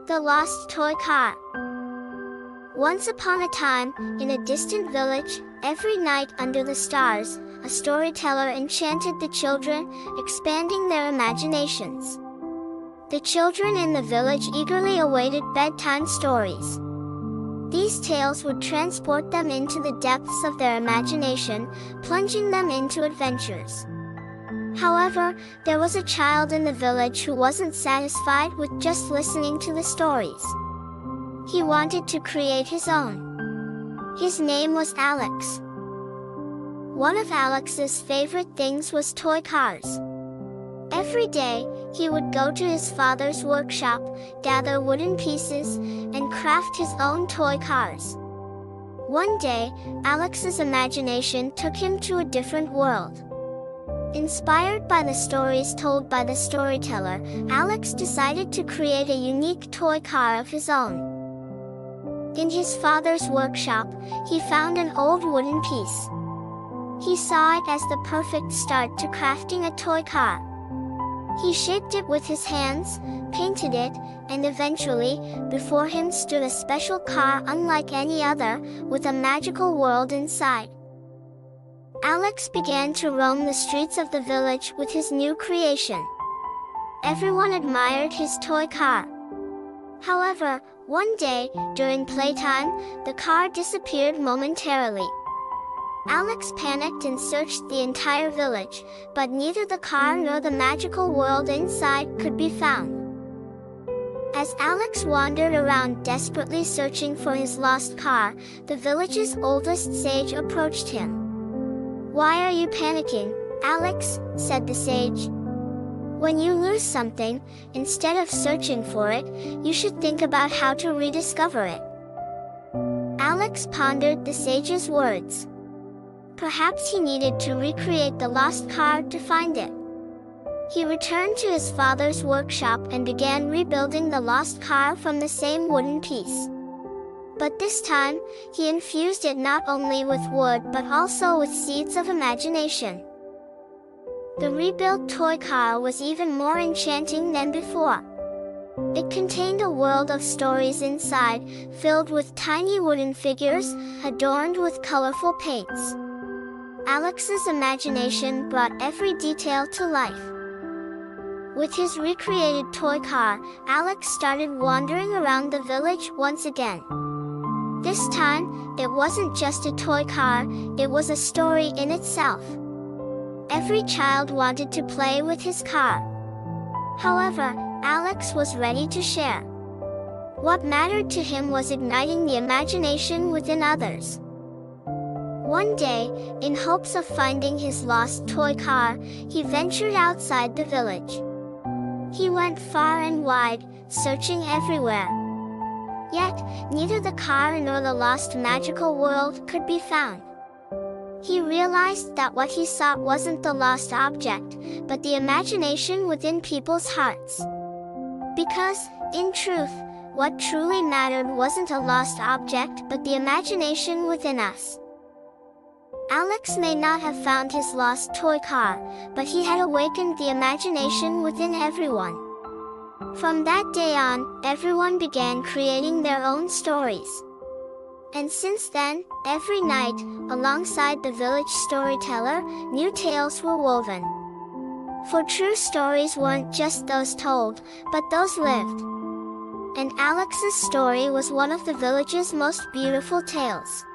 The Lost Toy Car. Once upon a time, in a distant village, every night under the stars, a storyteller enchanted the children, expanding their imaginations. The children in the village eagerly awaited bedtime stories. These tales would transport them into the depths of their imagination, plunging them into adventures. However, there was a child in the village who wasn't satisfied with just listening to the stories. He wanted to create his own. His name was Alex. One of Alex's favorite things was toy cars. Every day, he would go to his father's workshop, gather wooden pieces, and craft his own toy cars. One day, Alex's imagination took him to a different world. Inspired by the stories told by the storyteller, Alex decided to create a unique toy car of his own. In his father's workshop, he found an old wooden piece. He saw it as the perfect start to crafting a toy car. He shaped it with his hands, painted it, and eventually, before him stood a special car unlike any other, with a magical world inside. Alex began to roam the streets of the village with his new creation. Everyone admired his toy car. However, one day, during playtime, the car disappeared momentarily. Alex panicked and searched the entire village, but neither the car nor the magical world inside could be found. As Alex wandered around desperately searching for his lost car, the village's oldest sage approached him. "Why are you panicking, Alex?" said the sage. "When you lose something, instead of searching for it, you should think about how to rediscover it." Alex pondered the sage's words. Perhaps he needed to recreate the lost car to find it. He returned to his father's workshop and began rebuilding the lost car from the same wooden piece. But this time, he infused it not only with wood but also with seeds of imagination. The rebuilt toy car was even more enchanting than before. It contained a world of stories inside, filled with tiny wooden figures, adorned with colorful paints. Alex's imagination brought every detail to life. With his recreated toy car, Alex started wandering around the village once again. This time, it wasn't just a toy car, it was a story in itself. Every child wanted to play with his car. However, Alex was ready to share. What mattered to him was igniting the imagination within others. One day, in hopes of finding his lost toy car, he ventured outside the village. He went far and wide, searching everywhere. Yet, neither the car nor the lost magical world could be found. He realized that what he sought wasn't the lost object, but the imagination within people's hearts. Because, in truth, what truly mattered wasn't a lost object but the imagination within us. Alex may not have found his lost toy car, but he had awakened the imagination within everyone. From that day on, everyone began creating their own stories. And since then, every night, alongside the village storyteller, new tales were woven. For true stories weren't just those told, but those lived. And Alex's story was one of the village's most beautiful tales.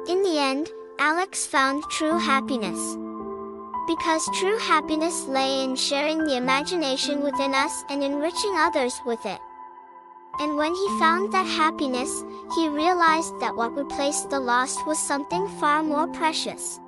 In the end, Alex found true happiness. Because true happiness lay in sharing the imagination within us and enriching others with it. And when he found that happiness, he realized that what replaced the lost was something far more precious.